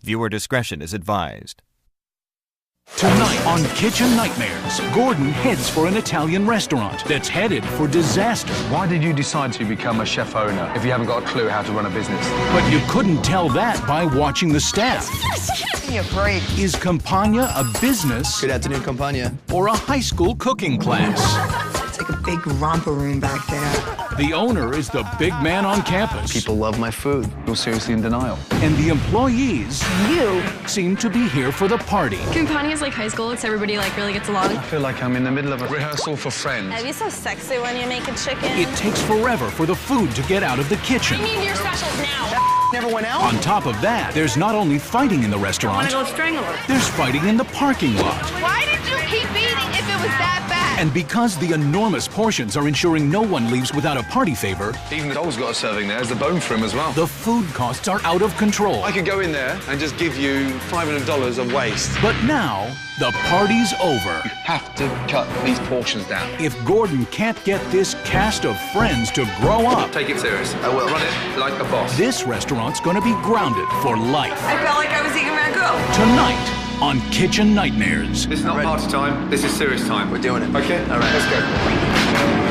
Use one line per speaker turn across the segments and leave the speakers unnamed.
Viewer discretion is advised.
Tonight on Kitchen Nightmares, Gordon heads for an Italian restaurant that's headed for disaster.
Why did you decide to become a chef owner if you haven't got a clue how to run a business?
But you couldn't tell that by watching the staff.
Give me a break.
Is Campania a business?
Good afternoon, Campania.
Or a high school cooking class?
It's like a big romper room back there.
The owner is the big man on campus.
People love my food.
You're seriously in denial.
And the employees seem to be here for the party.
Campania is like high school. It's everybody like really gets along.
I feel like I'm in the middle of a rehearsal for Friends.
Are you so sexy when you make a chicken?
It takes forever for the food to get out of the kitchen.
I need your specials now.
Never went out?
On top of that, there's not only fighting in the
I
restaurant,
want to go strangle her.
there's fighting in the parking lot.
Why did you keep eating if it was that bad?
And because the enormous portions are ensuring no one leaves without a party favor,
Even the dog's got a serving there. There's the bone for him as well.
the food costs are out of control.
I could go in there and just give you $500 of waste.
But now, the party's over.
Have to cut these portions down.
If Gordon can't get this cast of friends to grow up,
Take it serious.
I will.
Run it like a boss.
this restaurant's gonna be grounded for life.
I felt like I was eating ragu.
Tonight on Kitchen Nightmares.
This is not party time. This is serious time.
We're doing it.
Okay? All right. Let's go.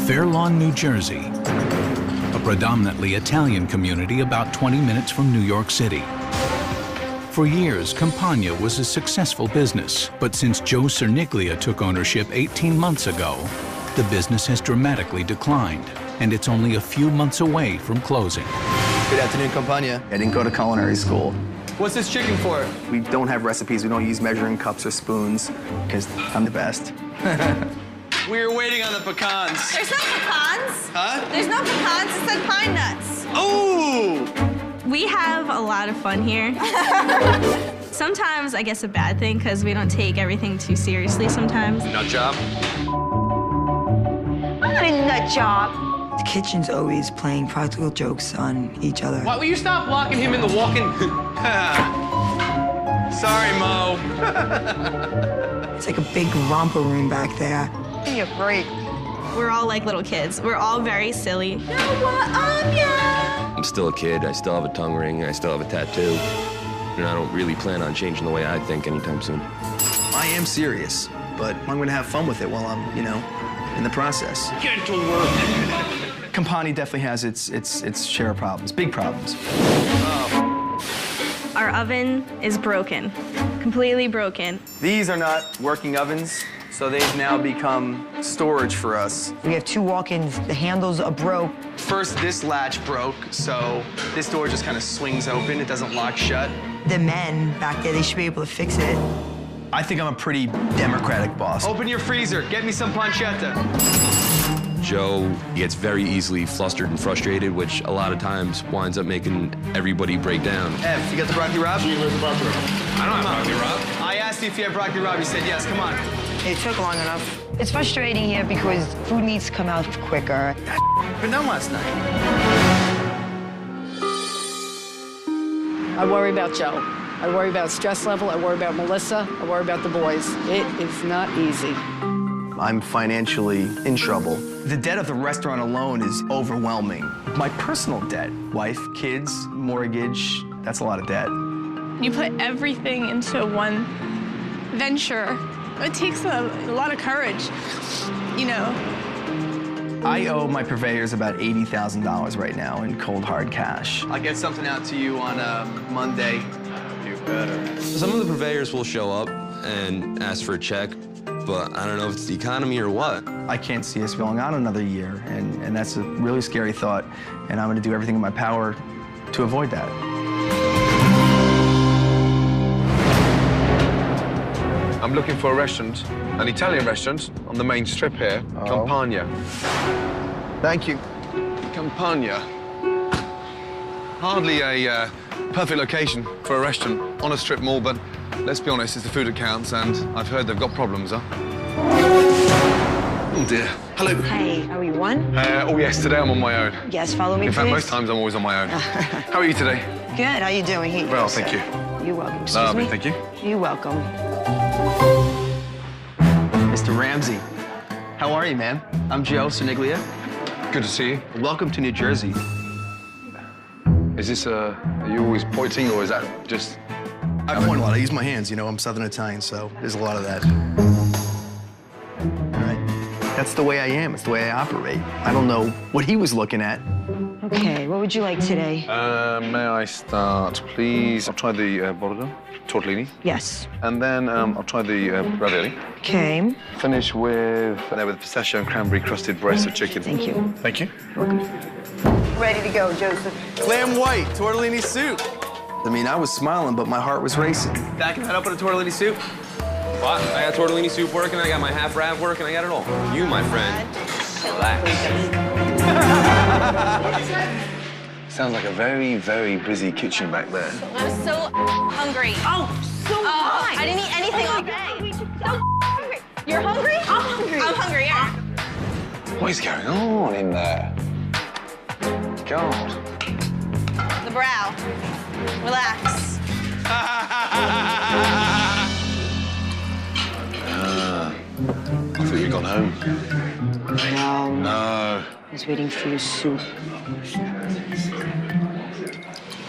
Fair Lawn, New Jersey, a predominantly Italian community about 20 minutes from New York City. For years, Campania was a successful business, but since Joe Cerniglia took ownership 18 months ago, the business has dramatically declined, and it's only a few months away from closing.
Good afternoon, Campania. I didn't go to culinary school.
What's this chicken for?
We don't have recipes. We don't use measuring cups or spoons because I'm the best.
We were waiting on the pecans.
There's no pecans.
Huh?
There's no pecans. It said pine nuts.
Oh!
We have a lot of fun here. Sometimes I guess a bad thing because we don't take everything too seriously sometimes.
Nut job.
Not a nut job.
The kitchen's always playing practical jokes on each other.
Why will you stop blocking him in the walk-in? Sorry, Mo.
It's like a big romper room back there. Give me a break.
We're all like little kids. We're all very silly.
I'm still a kid. I still have a tongue ring. I still have a tattoo. And I don't really plan on changing the way I think anytime soon.
I am serious, but I'm going to have fun with it while I'm, in the process.
Get to work.
Campania definitely has its share of problems, big problems.
Our oven is broken, completely broken.
These are not working ovens, so they've now become storage for us.
We have two walk-ins. The handles are broke.
First, this latch broke, so this door just kind of swings open. It doesn't lock shut.
The men back there, they should be able to fix it.
I think I'm a pretty democratic boss.
Open your freezer. Get me some pancetta.
Joe gets very easily flustered and frustrated, which a lot of times winds up making everybody break down.
Ev, you got the broccoli rabe?
I don't have broccoli rabe. I asked you if you had broccoli rabe. You said yes. Come on.
It took long enough. It's frustrating here because food needs to come out quicker.
Been done last night.
I worry about Joe. I worry about stress level. I worry about Melissa. I worry about the boys. It is not easy.
I'm financially in trouble. The debt of the restaurant alone is overwhelming. My personal debt, wife, kids, mortgage, that's a lot of debt.
You put everything into one venture. It takes a lot of courage,
I owe my purveyors about $80,000 right now in cold, hard cash.
I'll get something out to you on Monday. You better.
Some of the purveyors will show up and ask for a check, but I don't know if it's the economy or what.
I can't see us going on another year, and that's a really scary thought, and I'm gonna do everything in my power to avoid that.
I'm looking for a restaurant, an Italian restaurant on the main strip here, Campania.
Thank you.
Campania. Hardly a perfect location for a restaurant on a strip mall, but let's be honest, it's the food that counts, and I've heard they've got problems, huh? Oh dear. Hello.
Hey, how are you? One?
Oh yes, today I'm on my own.
Yes, follow me,
In fact,
please.
most times I'm always on my own. How are you today?
Good, how you doing? Here you
Well,
go,
thank
sir.
you.
You're welcome. Excuse
Lovely,
me?
thank you.
You're welcome.
Mr. Ramsey, how are you, man? I'm Joe Siniglia.
Good to see you.
Welcome to New Jersey.
Is this, are you always pointing or is that just...
I point a lot. I use my hands, you know, I'm Southern Italian, so there's a lot of that. All right. That's the way I am. It's the way I operate. I don't know what he was looking at.
Okay, what would you like today?
May I start, please? I'll try the bordeaux, tortellini.
Yes.
And then I'll try the ravioli.
Okay.
Finish with pistachio and cranberry crusted breast of chicken.
Thank you.
Thank you.
Ready to go, Joseph.
Clam white, tortellini soup. I mean, I was smiling, but my heart was racing.
Backing that up with a tortellini soup.
What? I got tortellini soup working, I got my half rav working, I got it all. You, my friend, relax.
Sounds like a very, very busy kitchen back there.
I'm so hungry. Oh, so I didn't eat anything all day. So hungry. You're hungry? I'm hungry. I'm hungry, yeah.
What is going on in there? God.
The brow. Relax.
I thought you'd gone home.
No.
No.
He's waiting for your soup.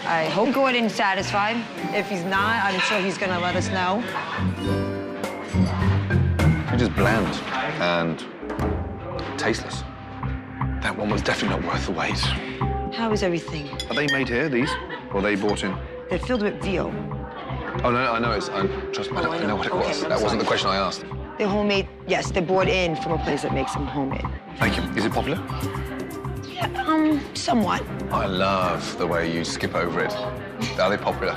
I hope Gordon's satisfied. If he's not, I'm sure he's gonna let us know.
They're just bland and tasteless. That one was definitely not worth the wait.
How is everything?
Are they made here, these? Or are they bought in?
They're filled with veal.
Oh, no, I know it's... trust me, I know what it
Okay,
was.
I'm
That wasn't
sorry.
the question I asked.
They're homemade. Yes, they're brought in from a place that makes them homemade.
Thank you. Is it popular?
Yeah, somewhat.
I love the way you skip over it. Are they popular?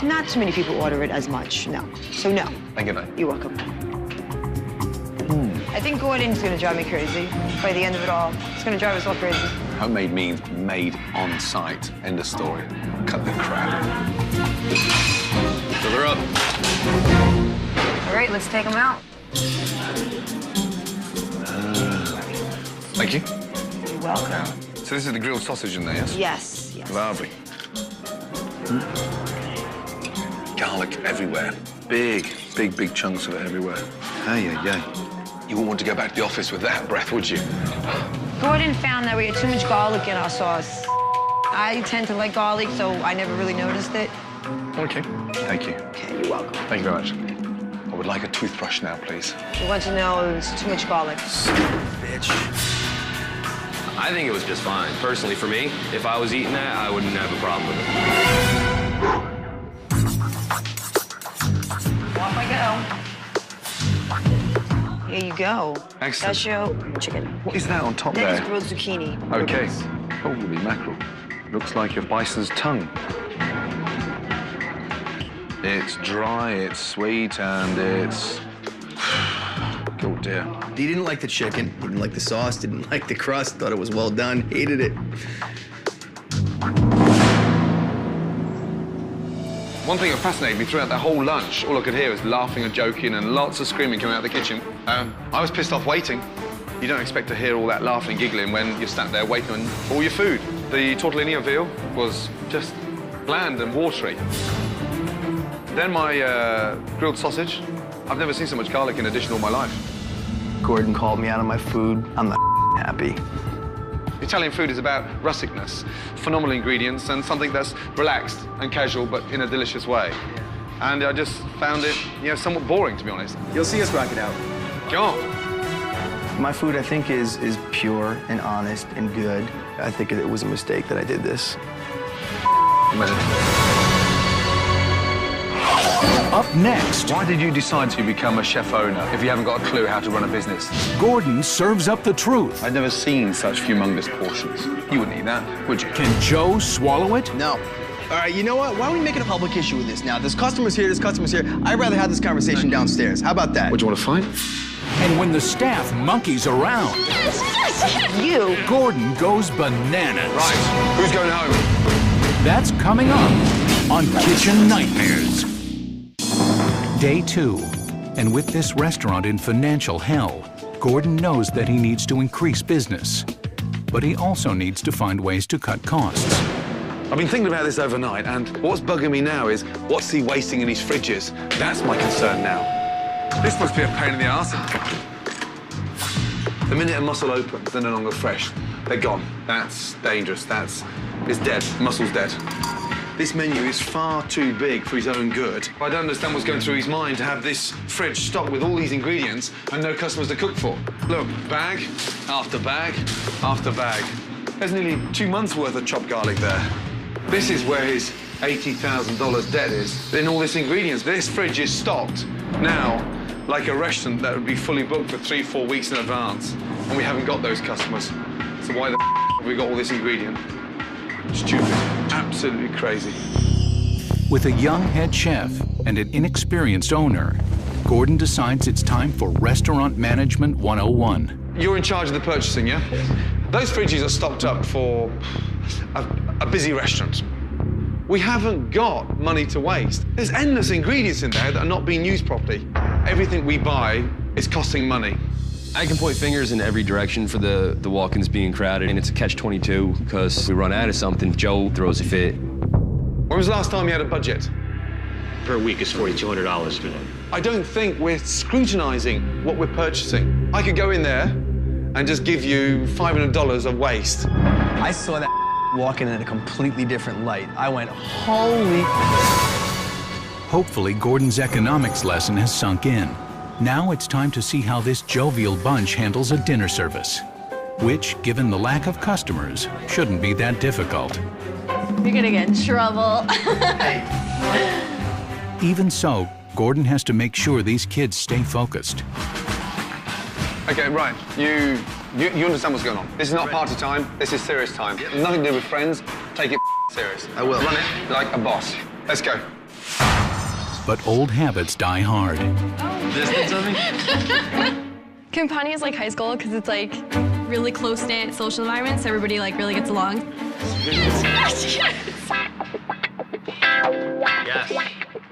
Not too many people order it as much, no. So no.
Thank you, mate.
You're welcome.
I think Gordon's gonna drive me crazy. By the end of it all, it's gonna drive us all crazy.
Homemade means made on site. End of story. Cut the crap. Fill her up.
All right, let's take them out.
Thank you.
You're welcome.
So this is the grilled sausage in there, yes?
Yes, yes.
Lovely. Garlic everywhere. Big, big, big chunks of it everywhere. Hey, yeah. You wouldn't want to go back to the office with that breath, would you?
Gordon found that we had too much garlic in our sauce. I tend to like garlic, so I never really noticed it.
Okay. Thank you.
Okay, you're welcome.
Thank you very much. I would like a toothbrush now, please.
We want to know it's too much garlic.
Bitch.
I think it was just fine. Personally, for me, if I was eating that, I wouldn't have a problem with it.
Off I go. Here you go.
Excellent.
That's your chicken.
What is that on top
That is
there?
grilled zucchini.
Okay. Holy mackerel. Looks like your bison's tongue. It's dry, it's sweet, and it's... Oh, dear.
He didn't like the chicken, he didn't like the sauce, didn't like the crust, thought it was well done, hated it.
One thing that fascinated me throughout that whole lunch, all I could hear was laughing and joking and lots of screaming coming out of the kitchen. I was pissed off waiting. You don't expect to hear all that laughing and giggling when you're sat there waiting for all your food. The tortellini of veal was just bland and watery. Then my grilled sausage. I've never seen so much garlic in a dish in all my life.
Gordon called me out on my food. I'm not happy.
Italian food is about rusticness, phenomenal ingredients, and something that's relaxed and casual, but in a delicious way. And I just found it, somewhat boring, to be honest.
You'll see us rock it out.
Go on.
My food, I think, is pure and honest and good. I think it was a mistake that I did this.
Imagine.
Up next,
Why did you decide to become a chef owner if you haven't got a clue how to run a business?
Gordon serves up the truth.
I'd never seen such humongous portions. You wouldn't eat that, would you?
Can Joe swallow it?
No. All right, you know what? Why are we making a public issue with this now? There's customers here, there's customers here. I'd rather have this conversation downstairs. How about that?
Would you want to fight?
And when the staff monkeys around,
You.
Gordon goes bananas.
Right, who's going home?
That's coming up on Kitchen Nightmares. Day 2. And with this restaurant in financial hell, Gordon knows that he needs to increase business, but he also needs to find ways to cut costs.
I've been thinking about this overnight, and what's bugging me now is what's he wasting in his fridges? That's my concern now. This must be a pain in the arse. The minute a mussel opens, they're no longer fresh. They're gone. That's dangerous. It's dead. Mussel's dead. This menu is far too big for his own good. I don't understand what's going through his mind to have this fridge stocked with all these ingredients and no customers to cook for. Look, bag after bag after bag. There's nearly 2 months' worth of chopped garlic there. This is where his $80,000 debt is. In all these ingredients, this fridge is stocked now like a restaurant that would be fully booked for 3-4 weeks in advance. And we haven't got those customers. So why the have we got all this ingredient? Stupid. Absolutely crazy.
With a young head chef and an inexperienced owner, Gordon decides it's time for Restaurant Management 101.
You're in charge of the purchasing, yeah? Those fridges are stocked up for a busy restaurant. We haven't got money to waste. There's endless ingredients in there that are not being used properly. Everything we buy is costing money.
I can point fingers in every direction for the walk-ins being crowded, and it's a catch-22 because we run out of something, Joe throws a fit.
When was the last time you had a budget?
Per week is $4,200 for them.
I don't think we're scrutinizing what we're purchasing. I could go in there and just give you $500 of waste.
I saw that walking in a completely different light. I went, holy...
Hopefully, Gordon's economics lesson has sunk in. Now it's time to see how this jovial bunch handles a dinner service, which, given the lack of customers, shouldn't be that difficult.
You're gonna get in trouble.
Even so, Gordon has to make sure these kids stay focused.
Okay, right. You understand what's going on. This is not party time. This is serious time. Nothing to do with friends. Take it serious.
I will.
Run it like a boss. Let's go.
But old habits die hard.
Distance of me?
Campania is like high school because it's like really close-knit social environment, so everybody like really gets along.
Yes.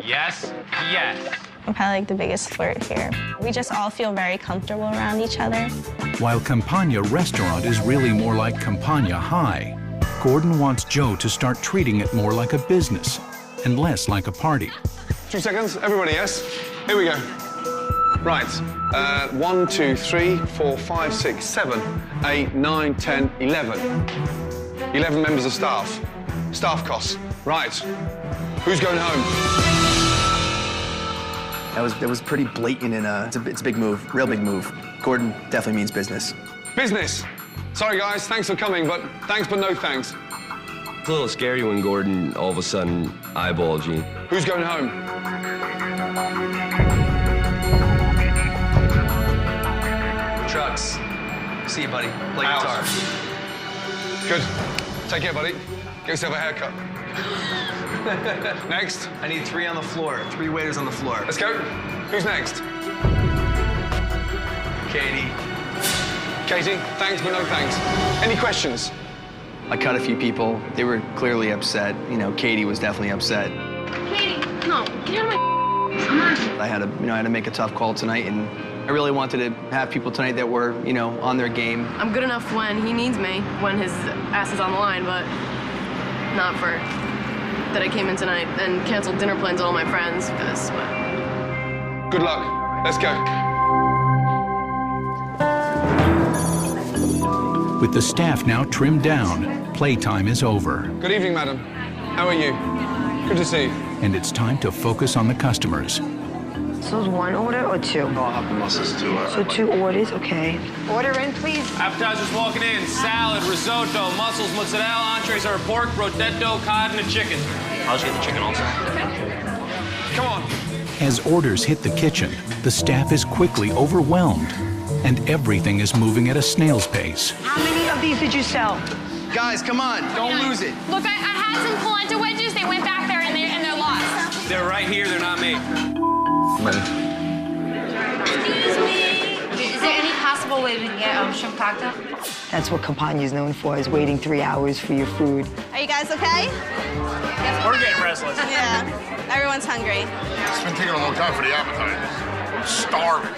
Yes. Yes.
I'm probably like the biggest flirt here. We just all feel very comfortable around each other.
While Campania Restaurant is really more like Campania High, Gordon wants Joe to start treating it more like a business and less like a party.
2 seconds, everybody, yes? Here we go. Right, 1, 2, 3, 4, 5, 6, 7, 8, 9, 10, 11. 11 members of staff. Staff costs. Right. Who's going home?
That was pretty blatant and it's a big move, real big move. Gordon definitely means business.
Business. Sorry, guys, thanks for coming, but thanks, but no thanks.
It's a little scary when Gordon all of a sudden eyeballs you.
Who's going home?
Trucks. See you, buddy. Play
Out.
guitar.
Good. Take care, buddy. Get yourself a haircut. Next.
I need 3 on the floor. 3 waiters on the floor.
Let's go. Who's next?
Katie.
Katie, thanks, but no thanks. Any questions?
I cut a few people. They were clearly upset. You know, Katie was definitely upset.
Katie, no, get out of my... Come on.
I had to make a tough call tonight, and I really wanted to have people tonight that were, you know, on their game.
I'm good enough when he needs me, when his ass is on the line, but not for that I came in tonight and canceled dinner plans with all my friends, because, well...
Good luck. Let's go.
With the staff now trimmed down, playtime is over.
Good evening, madam. How are you? Good to see you.
And it's time to focus on the customers.
So it's 1 order or 2?
No, I'll have the mussels too.
So 2 orders, okay. Order in, please.
Appetizers walking in. Salad, risotto, mussels, mozzarella. Entrees are pork, rodetto, cod, and a chicken. I'll just get the chicken also.
Come on.
As orders hit the kitchen, the staff is quickly overwhelmed, and everything is moving at a snail's pace.
How many of these did you sell?
Guys, come on, don't lose it.
Look, I had some polenta wedges. They went back there and they're lost.
They're right here. They're not made.
Excuse me. Is there any possible way we can get shrimp cocktail?
That's what Campania is known for, is waiting 3 hours for your food.
Are you guys okay?
We're getting restless.
Yeah, everyone's hungry.
It's been taking a long time for the appetizers. I'm starving.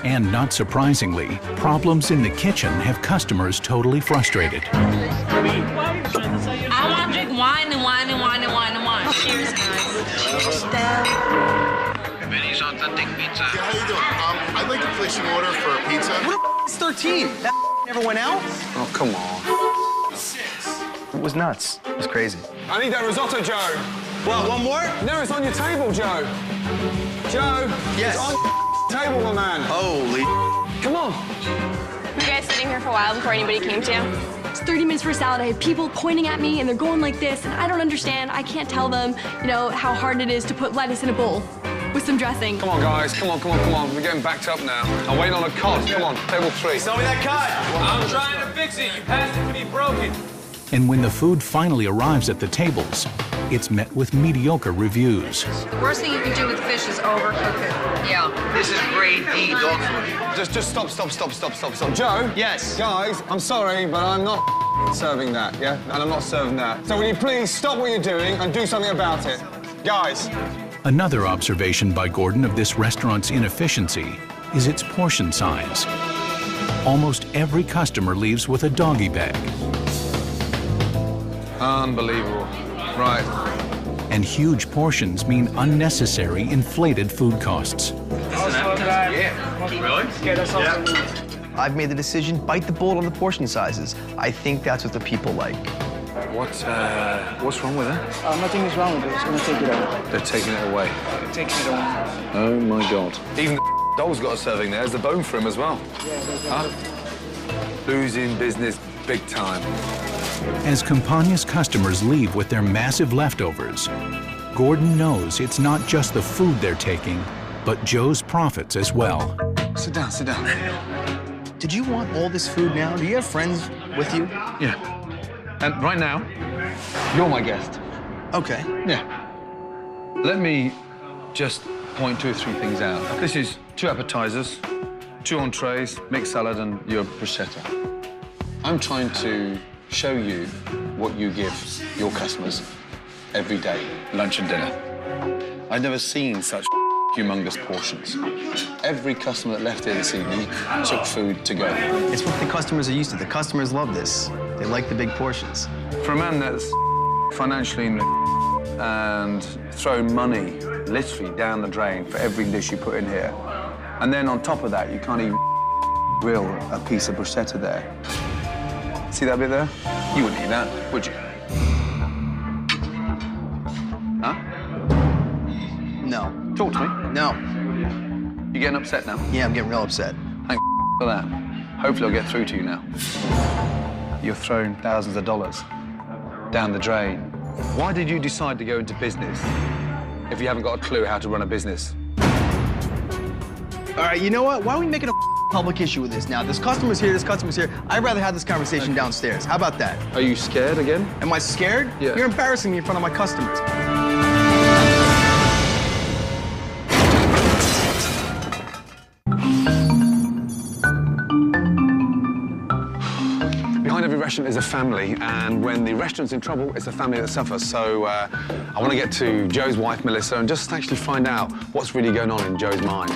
And not surprisingly, problems in the kitchen have customers totally frustrated.
I want to drink wine and wine and wine and wine and wine. Cheers, guys.
Benny's authentic pizza. Yeah, how you doing? I'd like to place an order for a pizza.
What the f*** is 13? That never went out?
Oh, come on.
It was nuts. It was crazy.
I need that risotto, Joe.
What, one more?
No, it's on your table, Joe. Joe.
Yes.
It's on your table, my man.
Holy.
Come on.
You guys sitting here for a while before anybody came to you?
It's 30 minutes for a salad. I have people pointing at me and they're going like this, and I don't understand. I can't tell them, you know, how hard it is to put lettuce in a bowl with some dressing.
Come on, guys. Come on, come on, come on. We're getting backed up now. I'm waiting on a cot. Come on, table 3.
Sell me that cot.
I'm trying to fix it. You passed it to me broken.
And when the food finally arrives at the tables, it's met with mediocre reviews.
The worst thing you can do with fish is overcook it. Yeah.
This is grade B dog food.
Just stop. Joe?
Yes?
Guys, I'm sorry, but I'm not serving that, yeah? And I'm not serving that. So will you please stop what you're doing and do something about it? Guys.
Another observation by Gordon of this restaurant's inefficiency is its portion size. Almost every customer leaves with a doggy bag.
Unbelievable. Right.
And huge portions mean unnecessary inflated food costs.
Yeah. Really?
Yeah. I've made the decision, bite the bullet on the portion sizes. I think that's what the people like.
What's wrong with it?
Nothing is wrong with it. It's going to take it away.
They're taking it away.
They're taking it away.
Oh, my God. Even the dog's got a serving there. There's the bone for him as well.
Yeah,
Losing business big time.
As Campania's customers leave with their massive leftovers, Gordon knows it's not just the food they're taking, but Joe's profits as well.
Sit down, sit down.
Did you want all this food now? Do you have friends with you?
Yeah. And right now, you're my guest.
Okay.
Yeah. Let me just point 2 or 3 things out. This is 2 appetizers, 2 entrees, mixed salad, and your bruschetta. I'm trying to show you what you give your customers every day, lunch and dinner. I've never seen such humongous portions. Every customer that left here this evening took food to go.
It's what the customers are used to. The customers love this. They like the big portions.
For a man that's financially and thrown money literally down the drain for every dish you put in here, and then on top of that, you can't even grill a piece of bruschetta there. See that bit there? You wouldn't eat that, would you? Huh?
No.
Talk to me.
No.
You getting upset now?
Yeah, I'm getting real upset.
Thank for that. Hopefully I'll get through to you now. You're throwing thousands of dollars down the drain. Why did you decide to go into business if you haven't got a clue how to run a business?
All right, you know what? Why are we making a public issue with this now? There's customers here, there's customers here. I'd rather have this conversation downstairs. How about that?
Are you scared again?
Am I scared?
Yeah.
You're embarrassing me in front of my customers.
Behind every restaurant is a family, and when the restaurant's in trouble, it's the family that suffers. So I want to get to Joe's wife, Melissa, and just actually find out what's really going on in Joe's mind.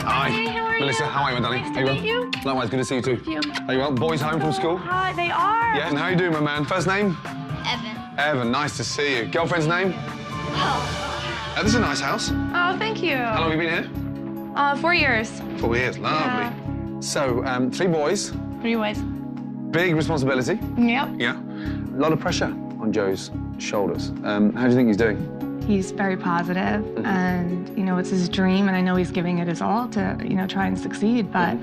Hi.
Hey, how are
Melissa,
you?
how are you, my darling?
Nice
Are you
to
well?
meet you.
Likewise, good to see you too.
Thank you.
Are you well? Boys home from school?
Hi, they are.
Yeah, and how you doing, my man? First name?
Evan.
Evan, nice to see you. Girlfriend's name?
Oh.
This is a nice house.
Oh, thank you.
How long have you been here?
4 years.
4 years, lovely.
Yeah.
So, 3 boys.
3 boys.
Big responsibility.
Yep.
Yeah. A lot of pressure on Joe's shoulders. How do you think he's doing?
He's very positive, and, you know, it's his dream, and I know he's giving it his all to, you know, try and succeed, but,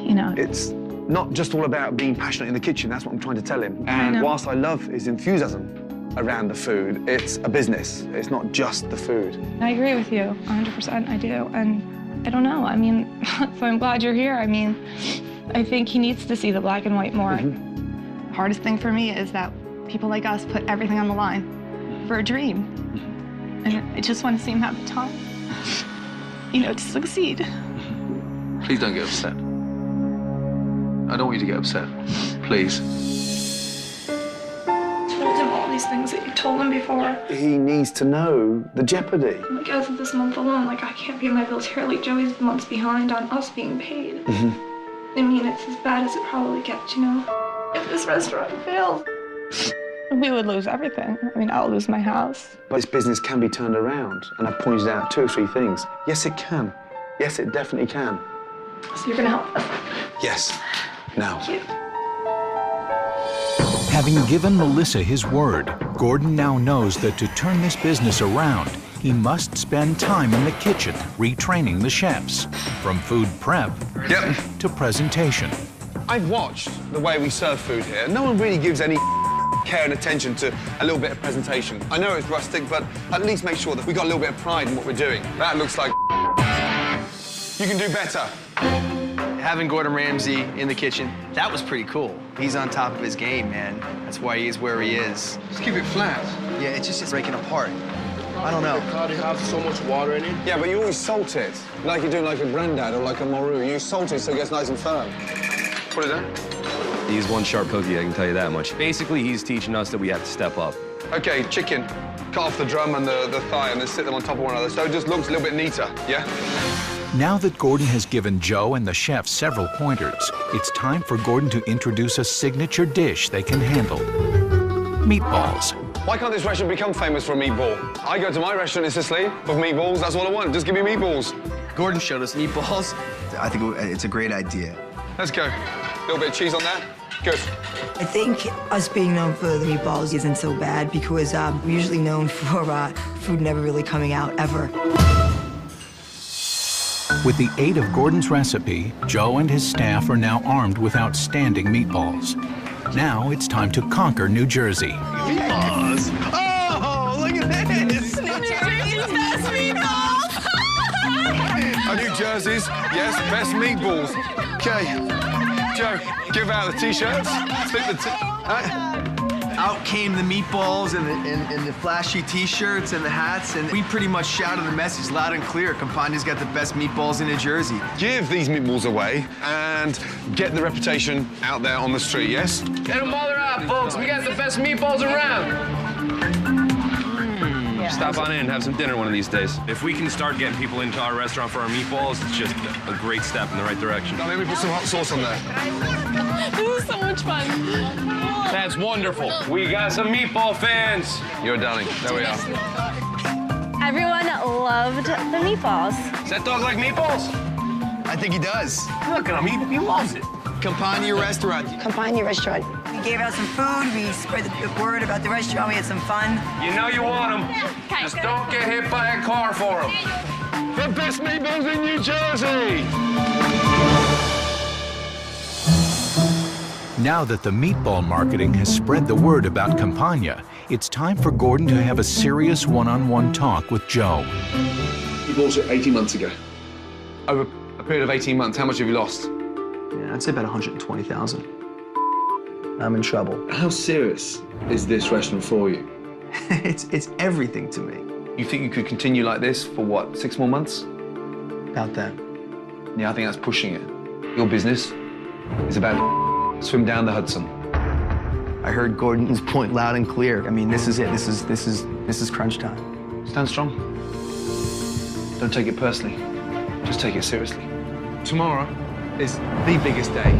you know.
It's not just all about being passionate in the kitchen. That's what I'm trying to tell him. And whilst I love his enthusiasm around the food, it's a business. It's not just the food.
I agree with you, 100%, I do, and I don't know, I mean, so I'm glad you're here. I mean, I think he needs to see the black and white more. Hardest thing for me is that people like us put everything on the line for a dream. And I just want to see him have the time, you know, to succeed.
Please don't get upset. I don't want you to get upset. Please.
I told him all these things that you told him before.
He needs to know the jeopardy.
Like, as of this month alone, like, I can't pay my bills here. Like, Joey's months behind on us being paid. I mean, it's as bad as it probably gets, you know? If this restaurant fails, we would lose everything. I mean, I'll lose my house.
But this business can be turned around, and I've pointed out 2 or 3 things. Yes, it can. Yes, it definitely can.
So you're gonna help us?
Yes. Now.
Thank you.
Having given Melissa his word, Gordon now knows that to turn this business around, he must spend time in the kitchen retraining the chefs, from food prep to presentation.
I've watched the way we serve food here. No one really gives any care and attention to a little bit of presentation. I know it's rustic, but at least make sure that we got a little bit of pride in what we're doing. That looks like you can do better.
Having Gordon Ramsay in the kitchen, that was pretty cool. He's on top of his game, man. That's why he is where he is.
Just keep it flat.
Yeah, it's just breaking apart. I don't know.
They have so much water in it.
Yeah, but you always salt it. Like you're doing like a Grandad or like a Moru. You salt it so it gets nice and firm. Put it down.
He's one sharp cookie, I can tell you that much. Basically, he's teaching us that we have to step up.
Okay, chicken. Cut off the drum and the thigh and then sit them on top of one another so it just looks a little bit neater, yeah?
Now that Gordon has given Joe and the chef several pointers, it's time for Gordon to introduce a signature dish they can handle. Meatballs.
Why can't this restaurant become famous for a meatball? I go to my restaurant in Sicily for meatballs. That's all I want. Just give me meatballs.
Gordon showed us meatballs. I think it's a great idea.
Let's go. A little bit of cheese on that. Good.
I think us being known for the meatballs isn't so bad because we're usually known for food never really coming out, ever.
With the aid of Gordon's recipe, Joe and his staff are now armed with outstanding meatballs. Now it's time to conquer New Jersey.
Meatballs! Oh, look at this!
New Jersey's best meatballs!
New Jersey's, yes, best meatballs. Okay, Joe, give out the T-shirts. Slip the
Out came the meatballs and the flashy T-shirts and the hats, and we pretty much shouted the message loud and clear. Campania's got the best meatballs in New Jersey.
Give these meatballs away and get the reputation out there on the street, yes?
Get them while they're out, folks. We got the best meatballs around.
Stop on in and have some dinner one of these days. If we can start getting people into our restaurant for our meatballs, it's just a great step in the right direction.
Now let me put some hot sauce on there.
This is so much fun.
That's wonderful. We got some meatball fans.
You're a darling. There we are.
Everyone loved the meatballs.
Does that dog like meatballs?
I think he does.
Look at him. He loves it.
Campania restaurant.
Campania restaurant.
We gave out some food, we spread the word about the restaurant, we had some fun.
You know you want them. Just don't get hit by a car for them.
The best meatballs in New Jersey!
Now that the meatball marketing has spread the word about Campania, it's time for Gordon to have a serious one-on-one talk with Joe.
You bought it 18 months ago. Over a period of 18 months, how much have you lost?
Yeah, I'd say about 120,000. I'm in trouble.
How serious is this restaurant for you?
It's everything to me.
You think you could continue like this for, what, 6 more months?
About that.
Yeah, I think that's pushing it. Your business is about swim down the Hudson.
I heard Gordon's point loud and clear. I mean, this is it. This is crunch time.
Stand strong. Don't take it personally. Just take it seriously. Tomorrow is the biggest day.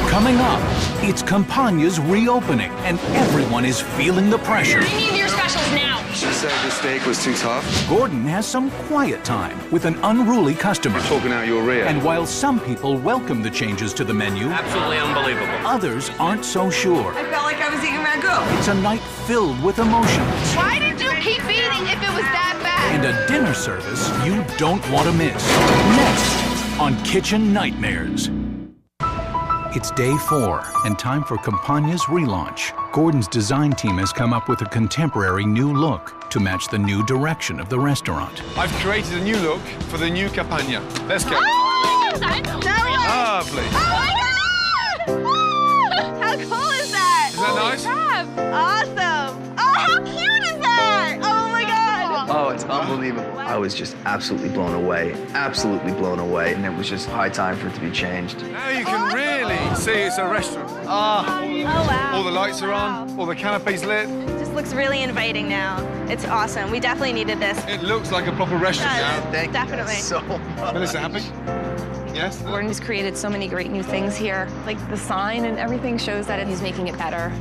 Coming up, it's Campania's reopening, and everyone is feeling the pressure.
I need your specials now.
She said the steak was too tough.
Gordon has some quiet time with an unruly customer.
You're talking out your rear.
And while some people welcome the changes to the menu,
Absolutely unbelievable.
others aren't so sure.
I felt like I was eating ragu.
It's a night filled with emotions.
Why did you keep eating if it was that bad?
And a dinner service you don't want to miss. Next on Kitchen Nightmares. It's day 4 and time for Campania's relaunch. Gordon's design team has come up with a contemporary new look to match the new direction of the restaurant.
I've created a new look for the new Campania. Let's go.
Oh,
Lovely.
my God! How cool is that?
Isn't that nice?
Awesome. Oh, how cute is that? Oh, my God.
Oh, it's unbelievable. I was just absolutely blown away, and it was just high time for it to be changed.
Now you can really see it's a restaurant.
Oh, wow.
All the lights are on, all the canapes lit.
It just looks really inviting now. It's awesome. We definitely needed this.
It looks like a proper restaurant now.
Thank
Definitely.
you so much.
Melissa, happy? Yes?
Gordon's created so many great new things here. Like the sign and everything shows that he's making it better.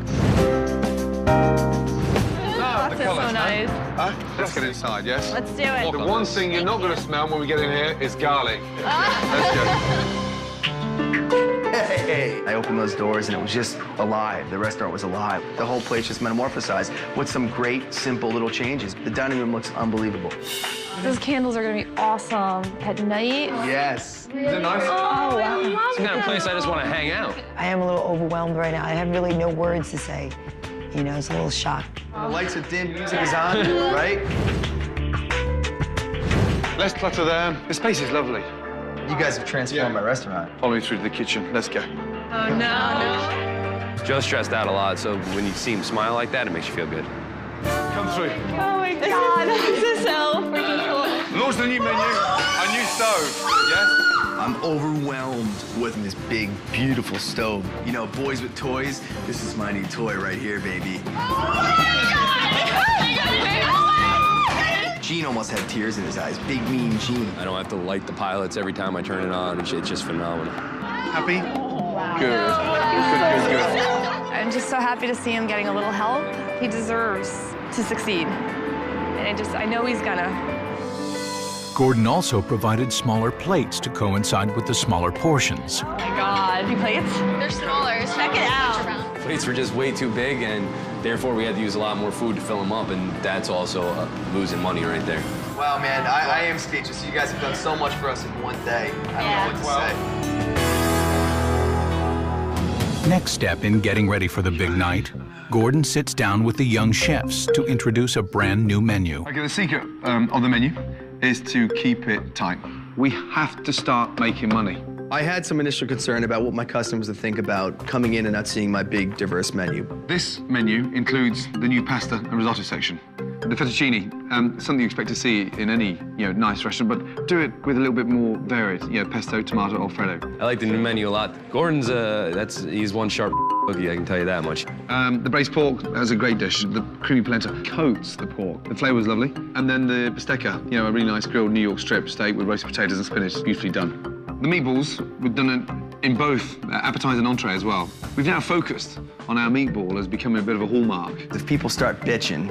The colours,
so nice.
Huh? Let's get inside, yes?
Let's do it.
The one thing you're not going to smell when we get in here is garlic. Let's go.
Hey. I opened those doors and it was just alive. The restaurant was alive. The whole place just metamorphosized with some great, simple little changes. The dining room looks unbelievable.
Those candles are gonna be awesome at night.
Yes.
Is it nice?
Oh, wow.
It's the kind of place I just want to hang out.
I am a little overwhelmed right now. I have really no words to say. You know, it's a little shocked.
The lights are dim, music is on, right?
Less clutter there. The space is lovely.
You guys have transformed my restaurant.
Follow me through to the kitchen. Let's go.
Oh, no.
Joe's stressed out a lot, so when you see him smile like that, it makes you feel good.
Come through.
Oh, my God. This is so freaking cool.
Launch the new menu, a new stove, yes?
I'm overwhelmed with this big, beautiful stove. You know, boys with toys, this is my new toy right here, baby. Gene almost had tears in his eyes. Big, mean Gene.
I don't have to light the pilots every time I turn it on. It's just phenomenal.
Happy?
Wow.
Good.
I'm just so happy to see him getting a little help. He deserves to succeed. And I know he's gonna.
Gordon also provided smaller plates to coincide with the smaller portions.
Oh, my God. Any plates?
They're smaller.
Check it out.
Plates were just way too big, and therefore we had to use a lot more food to fill them up, and that's also losing money right there.
Wow, man, I am speechless. You guys have done so much for us in one day. I don't know what to say.
Next step in getting ready for the big night, Gordon sits down with the young chefs to introduce a brand new menu.
Okay, the secret of the menu is to keep it tight. We have to start making money.
I had some initial concern about what my customers would think about coming in and not seeing my big, diverse menu.
This menu includes the new pasta and risotto section. The fettuccine, something you expect to see in any, nice restaurant, but do it with a little bit more varied, pesto, tomato, Alfredo.
I like the new menu a lot. Gordon's, he's one sharp cookie, I can tell you that much.
The braised pork is a great dish. The creamy polenta coats the pork. The flavour is lovely. And then the bistecca, a really nice grilled New York strip steak with roasted potatoes and spinach, beautifully done. The meatballs, we've done it in both appetizer and entree as well. We've now focused on our meatball as becoming a bit of a hallmark.
If people start bitching,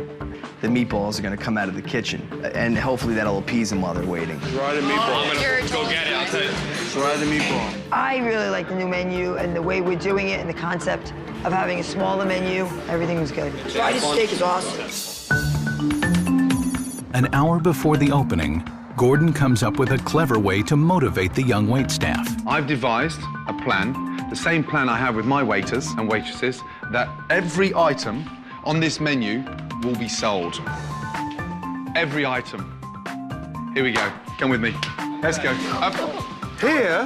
the meatballs are gonna come out of the kitchen. And hopefully that'll appease them while they're waiting.
Try the meatball. I'm gonna go get it, I'll tell you.
Try the meatball.
I really like the new menu and the way we're doing it and the concept of having a smaller menu. Everything was good. Fried steak is awesome.
An hour before the opening, Gordon comes up with a clever way to motivate the young waitstaff.
I've devised a plan, the same plan I have with my waiters and waitresses, that every item on this menu will be sold. Every item. Here we go. Come with me. Let's go. Here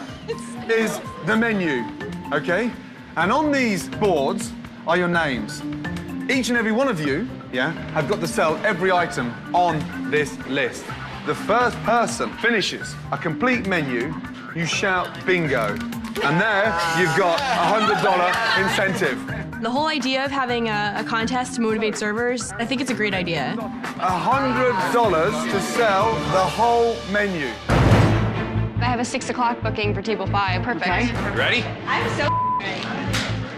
is the menu, okay? And on these boards are your names. Each and every one of you, have got to sell every item on this list. The first person finishes a complete menu, you shout bingo. And there you've got a $100 incentive.
The whole idea of having a contest to motivate servers, I think it's a great idea.
$100 to sell the whole menu.
I have a 6 o'clock booking for table 5. Perfect.
You ready?
I'm so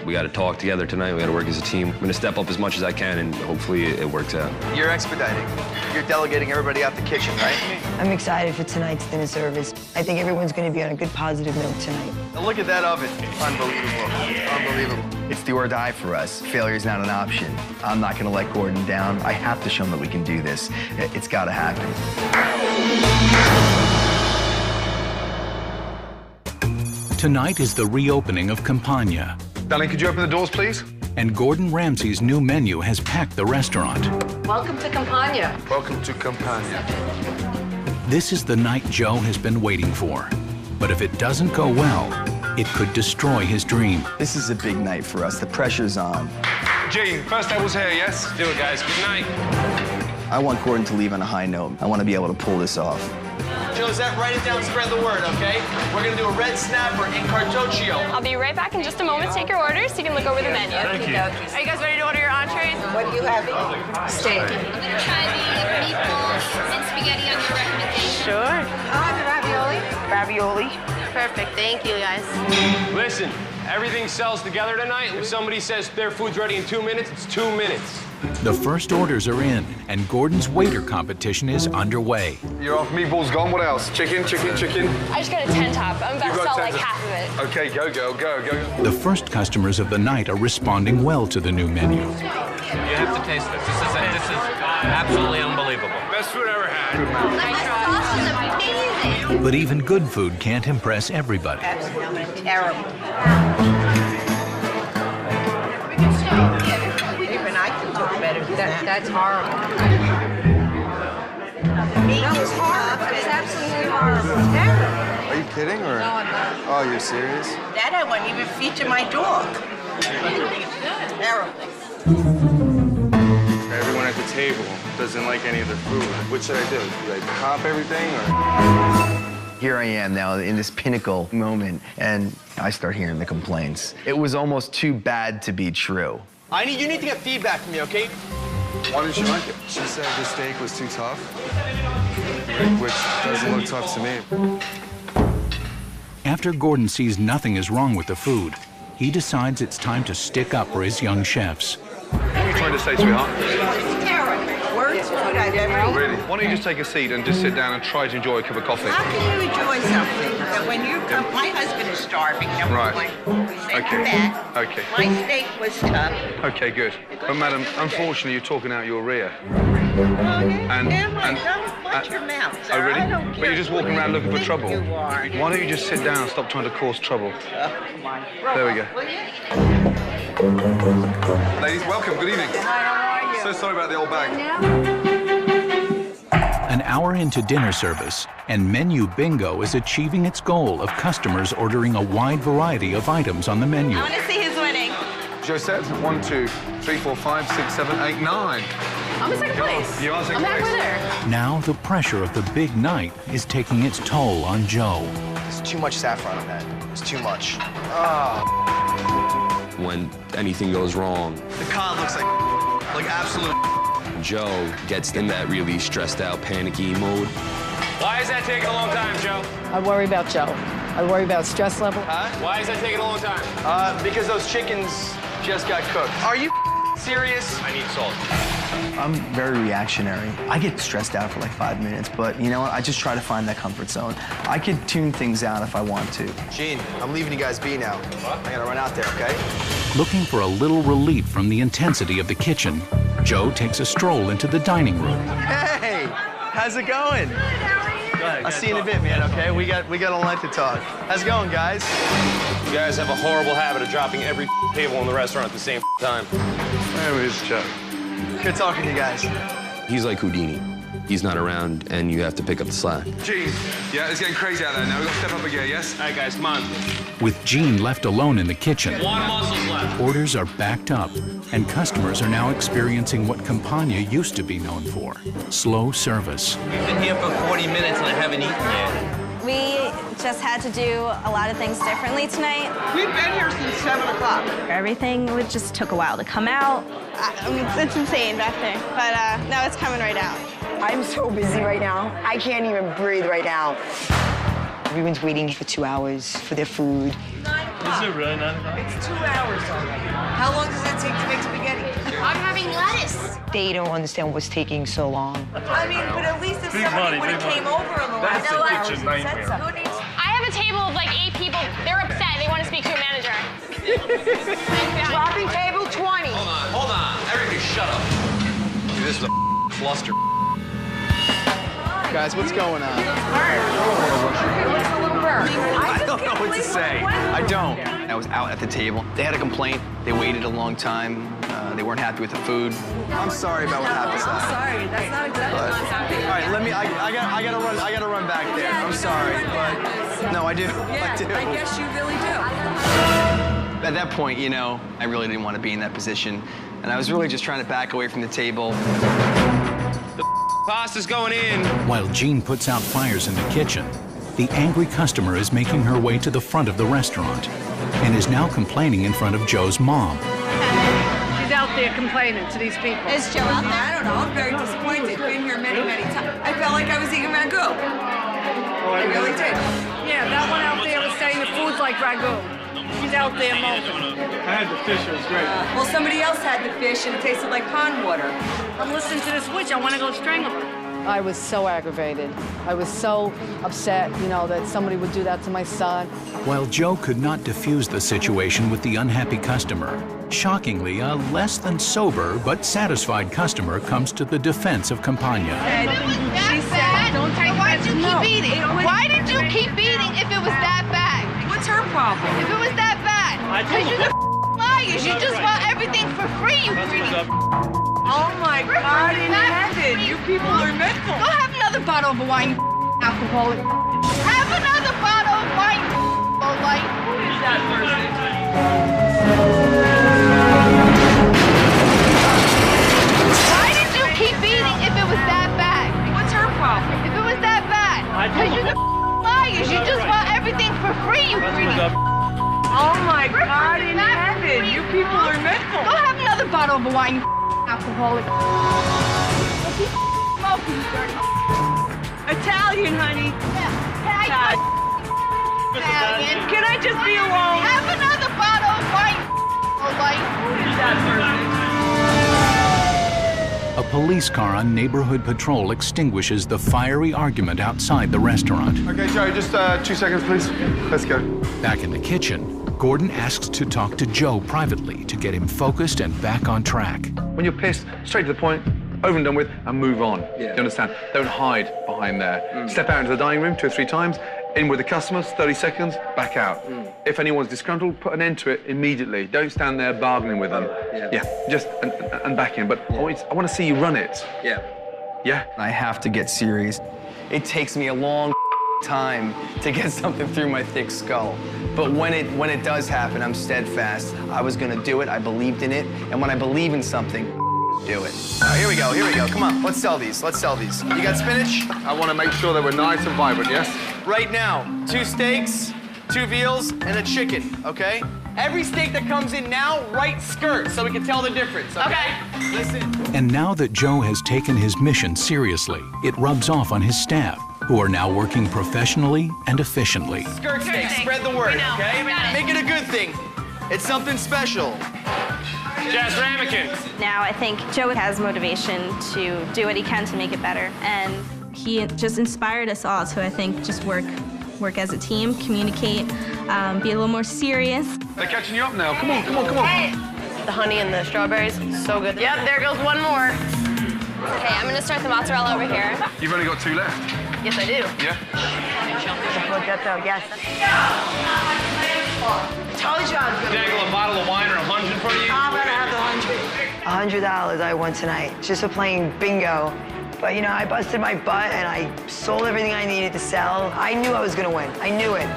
We got to talk together tonight. We got to work as a team. I'm going to step up as much as I can, and hopefully it works out.
You're expediting. You're delegating everybody out the kitchen, right?
I'm excited for tonight's dinner service. I think everyone's going to be on a good positive note tonight.
Now look at that oven. Unbelievable. Unbelievable. It's do or die for us. Failure's not an option. I'm not going to let Gordon down. I have to show him that we can do this. It's got to happen.
Tonight is the reopening of Campania.
Darling, could you open the doors, please?
And Gordon Ramsay's new menu has packed the restaurant.
Welcome to Campania.
Welcome to Campania.
This is the night Joe has been waiting for. But if it doesn't go well, it could destroy his dream.
This is a big night for us. The pressure's on.
Gene, first table's here, yes?
Do it, guys. Good night.
I want Gordon to leave on a high note. I want to be able to pull this off.
Joseph, write it down, spread the word, okay? We're gonna do a red snapper in cartoccio.
I'll be right back in just a moment to take your orders so you can look over the menu.
Thank you.
Are you guys ready to order your entrees?
What do you have? Steak.
I'm gonna try the meatballs and spaghetti on your recommendation.
Sure.
The ravioli.
Ravioli. Perfect. Thank you, guys.
Listen, everything sells together tonight. If somebody says their food's ready in 2 minutes, it's 2 minutes.
The first orders are in, and Gordon's waiter competition is underway.
You're off, meatballs gone. What else? Chicken, chicken, chicken.
I just got a 10 top. I'm about to sell like half of it.
Okay, go, girl, go, go.
The first customers of the night are responding well to the new menu.
You have to taste this. This is absolutely unbelievable. Best food I ever had.
The sauce is amazing.
But even good food can't impress everybody.
Absolutely terrible. Even I can cook better. That's horrible. Meat is horrible. It's absolutely horrible. Terrible.
Are you kidding, or?
No, I'm not.
Oh, you're serious?
That I wouldn't even feature my dog. Terrible.
Everyone at the table doesn't like any of the food. What should I do? Like cop everything, or?
Here I am now in this pinnacle moment, and I start hearing the complaints. It was almost too bad to be true.
You need to get feedback from me, okay?
Why didn't you like it? She said the steak was too tough, which doesn't look tough to me.
After Gordon sees nothing is wrong with the food, he decides it's time to stick up for his young chefs.
What are you trying to say, sweetheart?
It's terrible. Worst food I've ever eaten.
Really? Why don't you just take a seat and just sit down and try to enjoy a cup of coffee?
How can you enjoy something that when you come, my husband is starving, number
Right.
one. Send
Okay.
him back.
Okay.
My steak was tough.
Okay, good. But madam, unfortunately, you're talking out your rear.
Don't watch your mouth, sir.
Oh, really?
I don't
But
care
you're just walking
who
around looking for
you
trouble.
think you are.
Why don't you just sit down and stop trying to cause trouble? There we go. Ladies, welcome. Good evening. So sorry about the old bag.
An hour into dinner service, and Menu Bingo is achieving its goal of customers ordering a wide variety of items on the menu.
I want to see who's winning.
Josette, 1, 2, 3, 4, 5, 6, 7, 8, 9.
I'm in second place.
You are second
I'm
place.
back with her.
Now the pressure of the big night is taking its toll on Joe.
There's too much saffron on that. It's too much.
When anything goes wrong,
The cod looks like absolute.
Joe gets in that really stressed out, panicky mode.
Why is that taking a long time, Joe?
I worry about Joe. I worry about stress level.
Why is that taking a long time?
Because those chickens just got cooked. Are you serious?
I need salt.
I'm very reactionary. I get stressed out for like 5 minutes, but you know what? I just try to find that comfort zone. I could tune things out if I want to.
Gene, I'm leaving you guys be now. I gotta run out there, okay?
Looking for a little relief from the intensity of the kitchen, Joe takes a stroll into the dining room.
Hey, how's it going? I'll see you in a bit, man, okay? We got a lot to talk. How's it going, guys?
You guys have a horrible habit of dropping every table in the restaurant at the same time.
There is Joe.
Good talking to you guys.
He's like Houdini. He's not around, and you have to pick up the slack.
Gene, yeah, it's getting crazy out there now. We've got to step up again, yes?
All right, guys, come on.
With Gene left alone in the kitchen,
One muscle's left.
orders are backed up, and customers are now experiencing what Campania used to be known for: slow service.
We've been here for 40 minutes and I haven't eaten yet.
We just had to do a lot of things differently tonight.
We've been here since 7 o'clock.
Everything just took a while to come out. I mean, it's insane back there, but now it's coming right out.
I'm so busy right now. I can't even breathe right now. Everyone's waiting for 2 hours for their food.
9 o'clock.
Is it really 9 o'clock?
It's 2 hours already. How long does that take to make spaghetti?
I'm having lettuce.
They don't understand what's taking so long.
I mean, but at least if
Big
somebody
money,
would have
big
came
money.
over in the
That's
last 2
the
hours
kitchen
and said
nightmare.
something.
I have a table of like 8 people. They're upset. They want to speak to a manager.
Dropping table 20.
Hold on. Everybody shut up. Dude, this is a cluster.
Guys, what's going on?
What's the little bird?
I don't know what to say. I don't. I was out at the table. They had a complaint. They waited a long time. They weren't happy with the food.
I'm sorry about what happened.
I'm sorry. That's not exactly
All right, let me. I gotta run back there. I'm sorry, but no, I do. I do.
I guess you really do.
At that point, you know, I really didn't want to be in that position. And I was really just trying to back away from the table.
The pasta's going in.
While Jean puts out fires in the kitchen, the angry customer is making her way to the front of the restaurant and is now complaining in front of Joe's mom.
She's out there complaining to these people.
Is Joe out there? I don't know. I'm very disappointed. Been here many, many times. I felt like I was eating ragu. I really did.
Yeah, that one out there was saying the food's like ragu. She's out there moping.
I had the fish, it was great.
Well, somebody else had the fish and it tasted like pond water.
I'm listening to this witch. I want to go strangle her. I was so aggravated. I was so upset, you know, that somebody would do that to my son.
While Joe could not diffuse the situation with the unhappy customer, shockingly, a less than sober but satisfied customer comes to the defense of Campania.
She said, don't take
Why did you keep eating? Why did you keep eating if it was that bad?
What's her problem?
If it was that bad? Because you're the liars. You just want everything for free, you greedy.
Oh my God in heaven, you people are mental.
Go have another bottle of wine, alcoholic. Have another bottle of wine, like.
Who is that person?
Why did you keep eating if it was that bad?
What's her problem?
If it was that bad? Because you're the liars. You just want everything for free, you greedy.
Oh my God in heaven, you people are mental.
Go have another bottle of wine, alcoholic.
Italian, honey.
Yeah. Italian.
Can I just be alone?
Have another bottle of wine, like.
Who is that person?
A police car on neighborhood patrol extinguishes the fiery argument outside the restaurant.
Okay, Joe, just 2 seconds, please. Let's go.
Back in the kitchen, Gordon asks to talk to Joe privately to get him focused and back on track.
When you're pissed, straight to the point, over and done with, and move on. Yeah. You understand? Don't hide behind there. Step out into the dining room 2 or 3 times, in with the customers, 30 seconds, back out. If anyone's disgruntled, put an end to it immediately. Don't stand there bargaining with them. Yeah, just, and back in. But I want to see you run it. Yeah?
I have to get serious. It takes me a long time to get something through my thick skull. But when it does happen, I'm steadfast. I was gonna do it, I believed in it, and when I believe in something, do it. All right, here we go. Come on, let's sell these. You got spinach?
I want to make sure that we're nice and vibrant, yes?
Right now, 2 steaks, 2 veals, and a chicken, okay? Every steak that comes in now, right skirt, so we can tell the difference, okay? Listen.
And now that Joe has taken his mission seriously, it rubs off on his staff, who are now working professionally and efficiently.
Skirt steak, spread the word, okay? Make it a good thing. It's something special.
Jazz Ramekin.
Now I think Joe has motivation to do what he can to make it better. And he just inspired us all to, I think, just work as a team, communicate, be a little more serious.
They're catching you up now. Come on.
Hey. The honey and the strawberries, so good. Yep, there goes one more.
Okay, I'm gonna start the mozzarella over here.
You've only got 2 left.
Yes, I do.
Yeah?
Yes.
Told you I was gonna
Dangle a bottle of wine or a hunch in front of you?
I'm gonna have the $100 I won tonight just for playing bingo. But you know, I busted my butt and I sold everything I needed to sell. I knew I was gonna win. I knew it.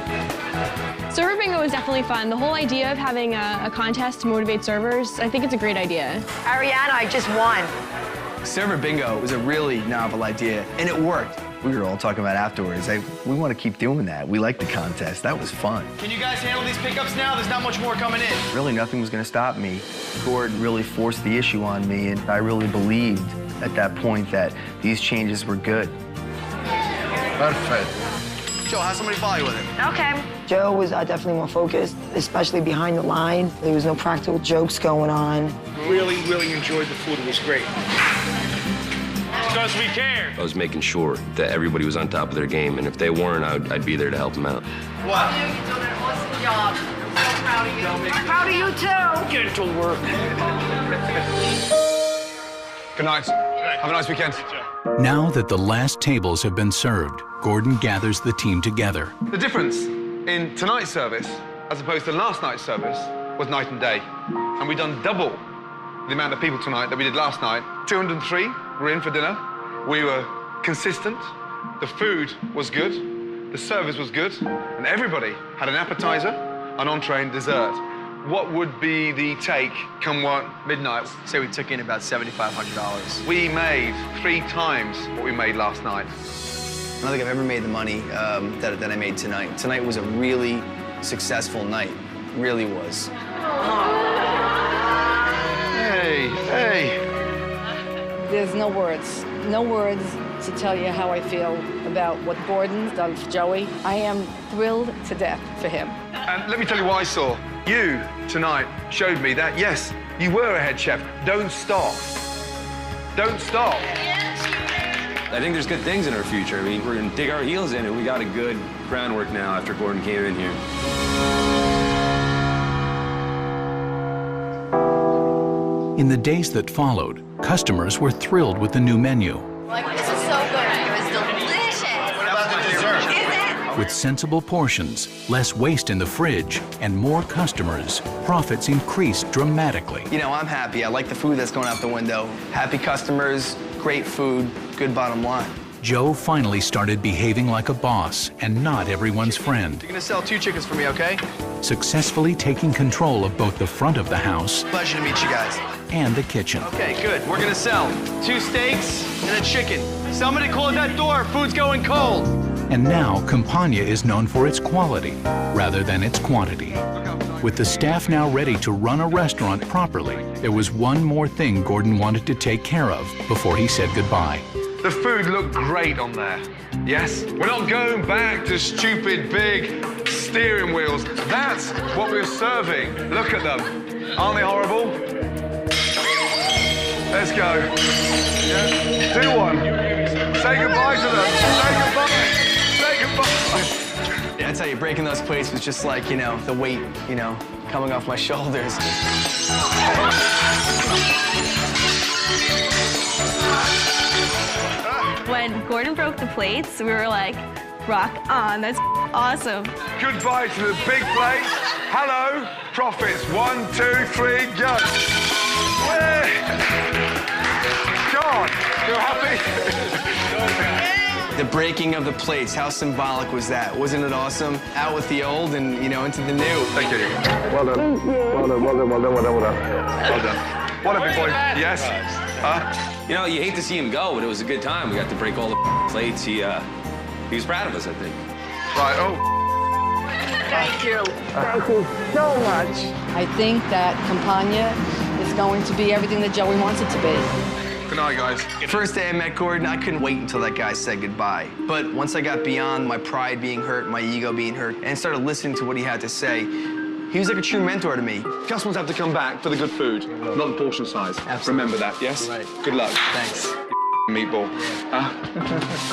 Server bingo was definitely fun. The whole idea of having a contest to motivate servers, I think it's a great idea.
Ariana, I just won.
Server bingo was a really novel idea, and it worked. We were all talking about afterwards. We want to keep doing that. We like the contest. That was fun. Can you guys handle these pickups now? There's not much more coming in. Really, nothing was going to stop me. Gordon really forced the issue on me, and I really believed at that point that these changes were good.
Perfect.
Joe, have somebody follow you with it.
Okay. Joe was definitely more focused, especially behind the line. There was no practical jokes going on.
Really enjoyed the food. It was great.
Because we care.
I was making sure that everybody was on top of their game, and if they weren't, I'd be there to help them out.
What?
You're doing an awesome job. I'm so proud of you. I'm proud of you, too.
Get to work.
Good night. Have a nice weekend.
Now that the last tables have been served, Gordon gathers the team together.
The difference in tonight's service, as opposed to last night's service, was night and day. And we've done double the amount of people tonight that we did last night. 203 were in for dinner. We were consistent. The food was good. The service was good. And everybody had an appetizer, an entree, and dessert. what would be the take come what, midnight?
Say we took in about $7,500.
We made 3 times what we made last night.
I don't think I've ever made the money that I made tonight. Tonight was a really successful night. It really was.
Hey, hey.
There's no words to tell you how I feel about what Gordon's done for Joey. I am thrilled to death for him.
And let me tell you what I saw. You, tonight, showed me that, yes, you were a head chef. Don't stop. Don't stop.
I think there's good things in our future. I mean, we're going to dig our heels in, and we got a good groundwork now after Gordon came in here.
In the days that followed, customers were thrilled with the new menu.
Like, this is so good. It was delicious. What about the dessert? Is it?
With sensible portions, less waste in the fridge, and more customers, profits increased dramatically.
You know, I'm happy. I like the food that's going out the window. Happy customers, great food, good bottom line.
Joe finally started behaving like a boss and not everyone's friend.
You're gonna sell 2 chickens for me, okay?
Successfully taking control of both the front of the house
Pleasure to meet you guys.
and the kitchen.
Okay, good. We're gonna sell 2 steaks and a chicken. Somebody call at that door. Food's going cold.
And now Campania is known for its quality rather than its quantity. With the staff now ready to run a restaurant properly, there was one more thing Gordon wanted to take care of before he said goodbye.
The food looked great on there. Yes? We're not going back to stupid big steering wheels. That's what we're serving. Look at them. Aren't they horrible? Let's go. Yeah? Do one. Say goodbye to them. Say goodbye. Say goodbye.
Yeah, I tell you, breaking those plates was just like, you know, the weight, you know, coming off my shoulders.
When Gordon broke the plates, we were like, rock on, that's awesome.
Goodbye to the big plates. Hello, profits. 1, 2, 3, go. God, you're happy?
The breaking of the plates, how symbolic was that? Wasn't it awesome? Out with the old and, you know, into the new.
Thank you. Well done. Well done, well done, well done, well done, well done. Well done. What a big boy. Yes.
You know, you hate to see him go, but it was a good time. We got to break all the plates. He was proud of us, I think.
Right, oh.
Thank you. Thank you so much. I think that Campania is going to be everything that Joey wants it to be.
Good night, guys.
First day I met Gordon, I couldn't wait until that guy said goodbye. But once I got beyond my pride being hurt, my ego being hurt, and started listening to what he had to say, he was like a true mentor to me.
Customers have to come back for the good food, not the portion size.
Absolutely.
Remember that, yes?
Right.
Good luck.
Thanks.
Meatball.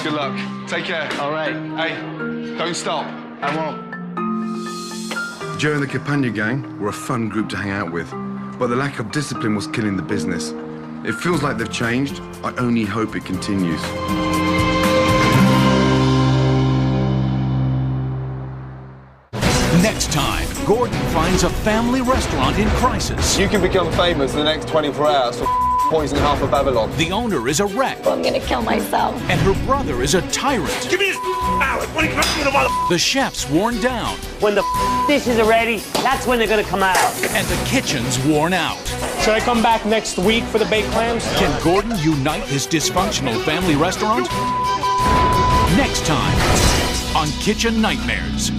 Good luck. Take care.
All right.
Hey, don't stop.
I won't.
Joe and the Campania gang were a fun group to hang out with, but the lack of discipline was killing the business. It feels like they've changed. I only hope it continues.
Next time, Gordon finds a family restaurant in crisis.
You can become famous in the next 24 hours for poisoning half of Babylon.
The owner is a wreck.
I'm gonna kill myself.
And her brother is a tyrant.
Give me this mallet. When you come to the mother.
The chef's worn down.
When the dishes are ready, that's when they're gonna come out.
And the kitchen's worn out.
Should I come back next week for the baked clams?
Can Gordon unite his dysfunctional family restaurant? Next time on Kitchen Nightmares.